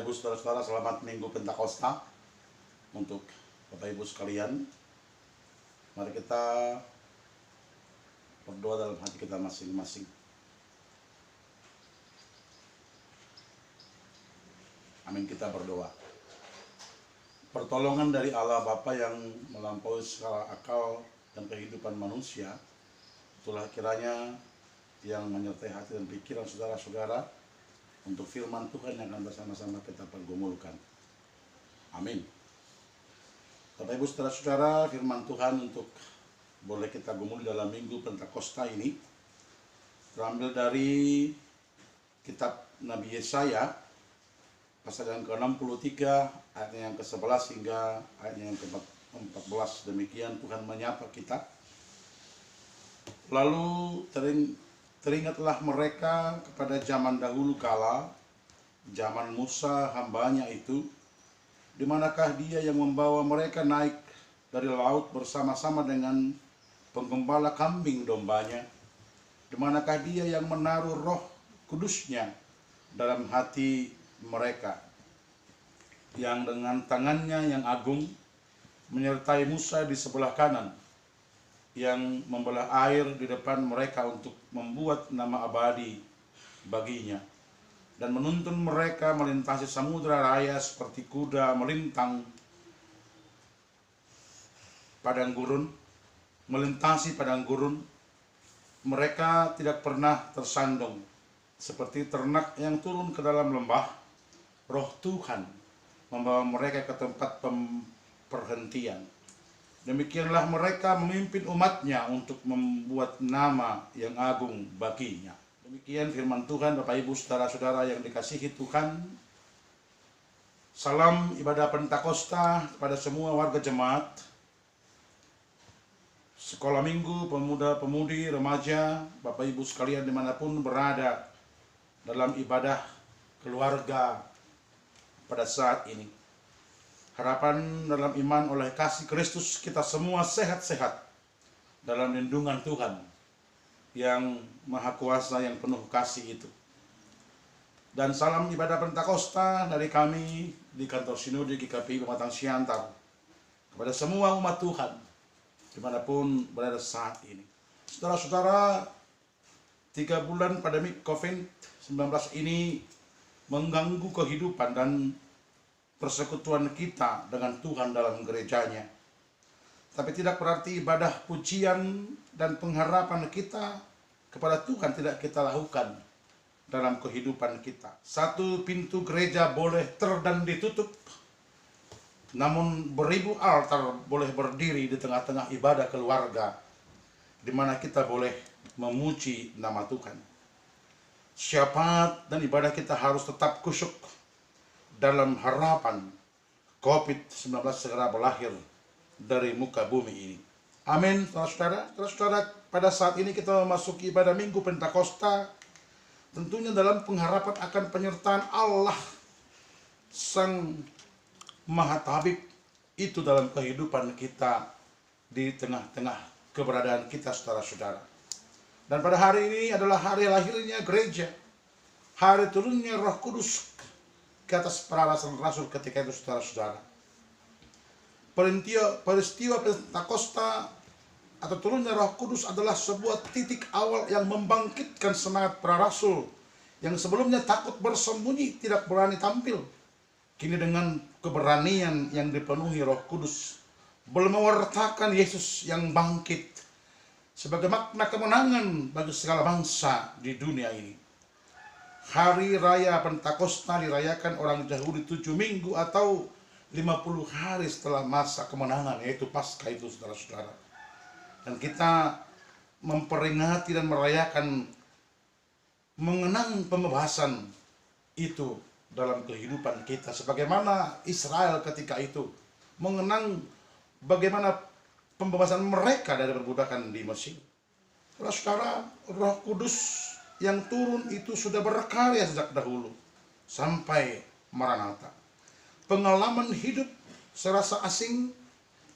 Ibu saudara-saudara, selamat Minggu Pentakosta untuk Bapak Ibu sekalian. Mari kita berdoa dalam hati kita masing-masing. Amin, kita berdoa. Pertolongan dari Allah Bapa yang melampaui segala akal dan kehidupan manusia, itulah kiranya yang menyertai hati dan pikiran saudara-saudara untuk firman Tuhan yang akan bersama-sama kita pergumulkan. Amin. Bapak Ibu saudara-saudara, firman Tuhan untuk boleh kita gumuli dalam Minggu Pentakosta ini terambil dari kitab Nabi Yesaya pasal yang ke-63 ayatnya yang ke-11 hingga ayatnya yang ke-14. Demikian Tuhan menyapa kita. Lalu teringatlah mereka kepada zaman dahulu kala, zaman Musa hambanya itu, di manakah dia yang membawa mereka naik dari laut bersama-sama dengan penggembala kambing dombanya, di manakah dia yang menaruh roh kudusnya dalam hati mereka, yang dengan tangannya yang agung menyertai Musa di sebelah kanan, yang membelah air di depan mereka untuk membuat nama abadi baginya, dan menuntun mereka melintasi samudra raya seperti kuda melintang padang gurun, melintasi padang gurun. Mereka tidak pernah tersandung, seperti ternak yang turun ke dalam lembah. Roh Tuhan membawa mereka ke tempat perhentian. Demikianlah mereka memimpin umatnya untuk membuat nama yang agung baginya. Demikian firman Tuhan. Bapak Ibu saudara-saudara yang dikasihi Tuhan, salam ibadah Pentakosta kepada semua warga jemaat, sekolah minggu, pemuda-pemudi, remaja, Bapak Ibu sekalian dimanapun berada dalam ibadah keluarga pada saat ini. Harapan dalam iman oleh kasih Kristus kita semua sehat-sehat dalam lindungan Tuhan yang Maha Kuasa, yang penuh kasih itu. Dan salam ibadah Pentakosta dari kami di kantor Sinode GKPI Pematang Siantar kepada semua umat Tuhan dimanapun berada saat ini. Saudara-saudara, 3 bulan pandemi COVID-19 ini mengganggu kehidupan dan persekutuan kita dengan Tuhan dalam gerejanya. Tapi tidak berarti ibadah pujian dan pengharapan kita kepada Tuhan tidak kita lakukan dalam kehidupan kita. Satu pintu gereja boleh dan ditutup, namun beribu altar boleh berdiri di tengah-tengah ibadah keluarga, di mana kita boleh memuji nama Tuhan. Syafaat dan ibadah kita harus tetap kusyuk dalam harapan COVID-19 segera berakhir dari muka bumi ini. Amin, saudara-saudara. Saudara-saudara, pada saat ini kita memasuki ibadah Minggu Pentakosta, tentunya dalam pengharapan akan penyertaan Allah Sang Maha Tabib itu dalam kehidupan kita di tengah-tengah keberadaan kita, saudara-saudara. Dan pada hari ini adalah hari lahirnya gereja, hari turunnya Roh Kudus ke atas para rasul ketika itu, saudara-saudara. Peristiwa Pentakosta atau turunnya Roh Kudus adalah sebuah titik awal yang membangkitkan semangat para rasul yang sebelumnya takut bersembunyi, tidak berani tampil. Kini dengan keberanian yang dipenuhi Roh Kudus, boleh mewartakan Yesus yang bangkit sebagai makna kemenangan bagi segala bangsa di dunia ini. Hari Raya Pentakosta dirayakan orang Yahudi 7 minggu atau 50 hari setelah masa kemenangan, yaitu Paskah itu, saudara-saudara. Dan kita memperingati dan merayakan, mengenang pembebasan itu dalam kehidupan kita. Sebagaimana Israel ketika itu mengenang bagaimana pembebasan mereka dari perbudakan di Mesir. Saudara-saudara, Roh Kudus yang turun itu sudah berkarya sejak dahulu sampai Maranatha. Pengalaman hidup serasa asing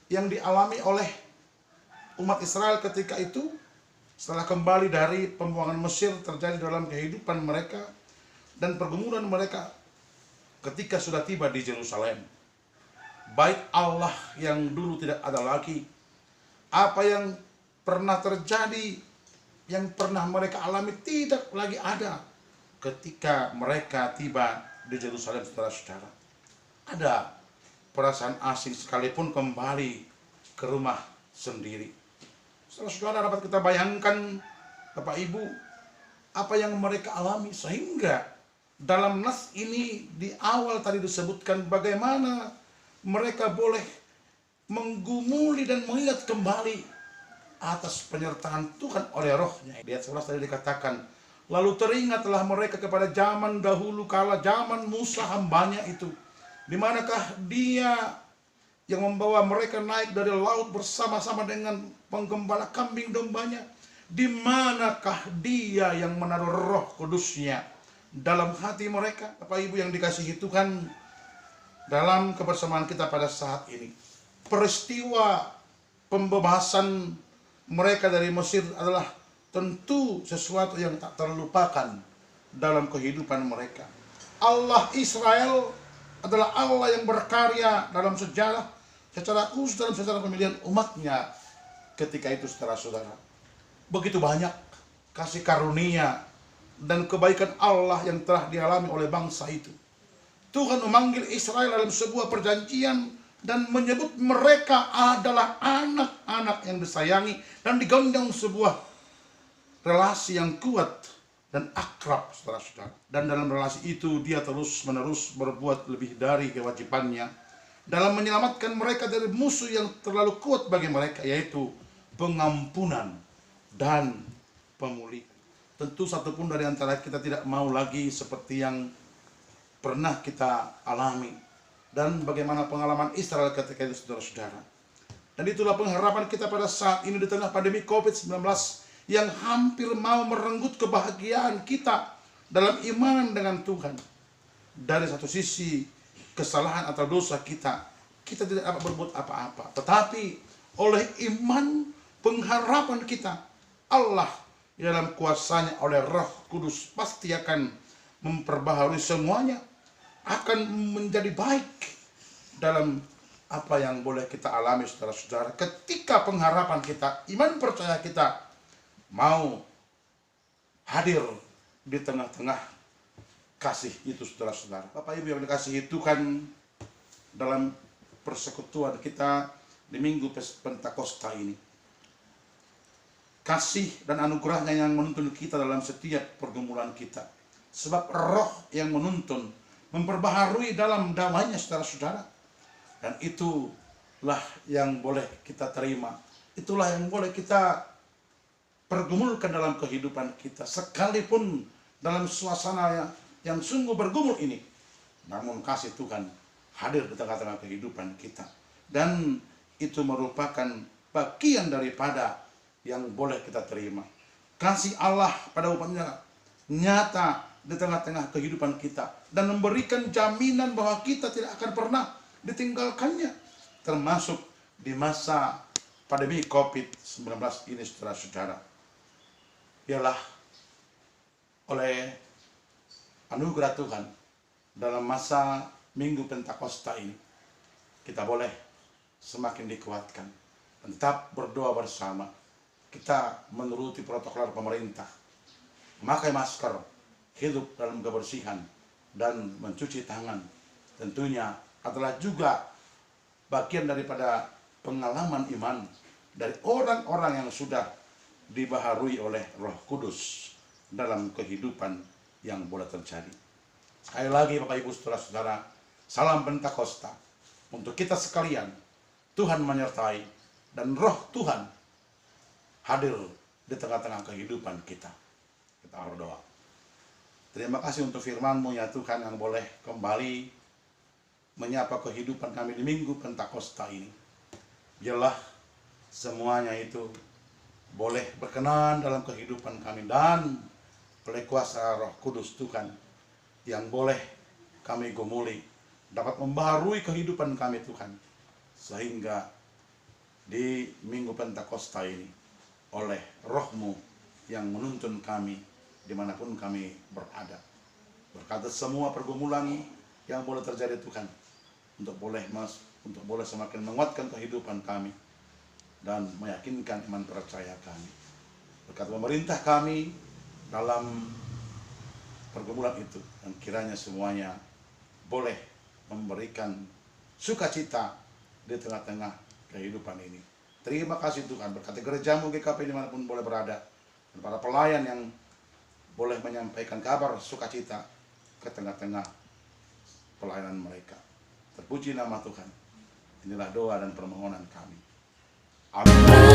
yang dialami oleh umat Israel ketika itu setelah kembali dari pembuangan Mesir terjadi dalam kehidupan mereka dan pergumulan mereka ketika sudah tiba di Yerusalem, bait Allah yang dulu tidak ada lagi, apa yang pernah terjadi, yang pernah mereka alami tidak lagi ada ketika mereka tiba di Yerusalem, saudara-saudara. Ada perasaan asing sekalipun kembali ke rumah sendiri. Saudara-saudara, dapat kita bayangkan, Bapak Ibu, apa yang mereka alami, sehingga dalam nas ini di awal tadi disebutkan bagaimana mereka boleh menggumuli dan mengingat kembali atas penyertaan Tuhan oleh Roh-Nya. Di ayat 11 tadi dikatakan, lalu teringatlah mereka kepada zaman dahulu kala, zaman Musa hambanya itu, di manakah dia yang membawa mereka naik dari laut bersama-sama dengan penggembala kambing dombanya. Di manakah dia yang menaruh Roh Kudus-Nya dalam hati mereka. Bapak Ibu yang dikasihi Tuhan, dalam kebersamaan kita pada saat ini, peristiwa pembebasan mereka dari Mesir adalah tentu sesuatu yang tak terlupakan dalam kehidupan mereka. Allah Israel adalah Allah yang berkarya dalam sejarah, secara khusus dalam sejarah pemilihan umatnya ketika itu, saudara-saudara. Begitu banyak kasih karunia dan kebaikan Allah yang telah dialami oleh bangsa itu. Tuhan memanggil Israel dalam sebuah perjanjian dan menyebut mereka adalah anak-anak yang disayangi dan digandeng sebuah relasi yang kuat dan akrab, saudara-saudara. Dan dalam relasi itu dia terus-menerus berbuat lebih dari kewajibannya dalam menyelamatkan mereka dari musuh yang terlalu kuat bagi mereka, yaitu pengampunan dan pemulihan. Tentu satupun dari antara kita tidak mau lagi seperti yang pernah kita alami dan bagaimana pengalaman Israel ketika itu, saudara-saudara. Dan itulah pengharapan kita pada saat ini di tengah pandemi COVID-19 yang hampir mau merenggut kebahagiaan kita dalam iman dengan Tuhan. Dari satu sisi, kesalahan atau dosa kita tidak dapat berbuat apa-apa, tetapi oleh iman, pengharapan kita, Allah dalam kuasanya oleh Roh Kudus pasti akan memperbaharui semuanya, akan menjadi baik dalam apa yang boleh kita alami, saudara-saudara, ketika pengharapan kita, iman percaya kita mau hadir di tengah-tengah kasih itu, saudara-saudara. Bapak Ibu yang dikasihi Tuhan, dalam persekutuan kita di Minggu Pentakosta ini, kasih dan anugerahnya yang menuntun kita dalam setiap pergumulan kita. Sebab Roh yang menuntun, memperbaharui dalam damainya, saudara-saudara. Dan itulah yang boleh kita terima. Itulah yang boleh kita pergumulkan dalam kehidupan kita. Sekalipun dalam suasana yang sungguh bergumul ini, namun kasih Tuhan hadir di tengah-tengah kehidupan kita. Dan itu merupakan bagian daripada yang boleh kita terima. Kasih Allah pada umatnya nyata di tengah-tengah kehidupan kita dan memberikan jaminan bahwa kita tidak akan pernah ditinggalkannya, termasuk di masa pandemi COVID-19 ini, saudara-saudara. Ialah oleh anugerah Tuhan dalam masa Minggu Pentakosta ini kita boleh semakin dikuatkan dan tetap berdoa bersama. Kita menuruti protokol pemerintah, memakai masker, hidup dalam kebersihan, dan mencuci tangan. Tentunya adalah juga bagian daripada pengalaman iman dari orang-orang yang sudah dibaharui oleh Roh Kudus dalam kehidupan yang boleh terjadi. Sekali lagi Bapak Ibu saudara-saudara, salam Pentakosta untuk kita sekalian. Tuhan menyertai dan Roh Tuhan hadir di tengah-tengah kehidupan kita. Kita berdoa. Terima kasih untuk firman-Mu ya Tuhan, yang boleh kembali menyapa kehidupan kami di Minggu Pentakosta ini. Biarlah semuanya itu boleh berkenan dalam kehidupan kami, dan oleh kuasa Roh Kudus Tuhan yang boleh kami gumuli, dapat membaharui kehidupan kami Tuhan, sehingga di Minggu Pentakosta ini oleh Roh-Mu yang menuntun kami dimanapun kami berada. Berkata semua pergumulan yang boleh terjadi Tuhan, untuk boleh semakin menguatkan kehidupan kami dan meyakinkan iman percaya kami. Berkat pemerintah kami dalam pergumulan itu, dan kiranya semuanya boleh memberikan sukacita di tengah-tengah kehidupan ini. Terima kasih Tuhan, berkati gerejamu GKP dimanapun boleh berada, dan para pelayan yang boleh menyampaikan kabar sukacita ke tengah-tengah pelayanan mereka. Terpuji nama Tuhan. Inilah doa dan permohonan kami. Amin.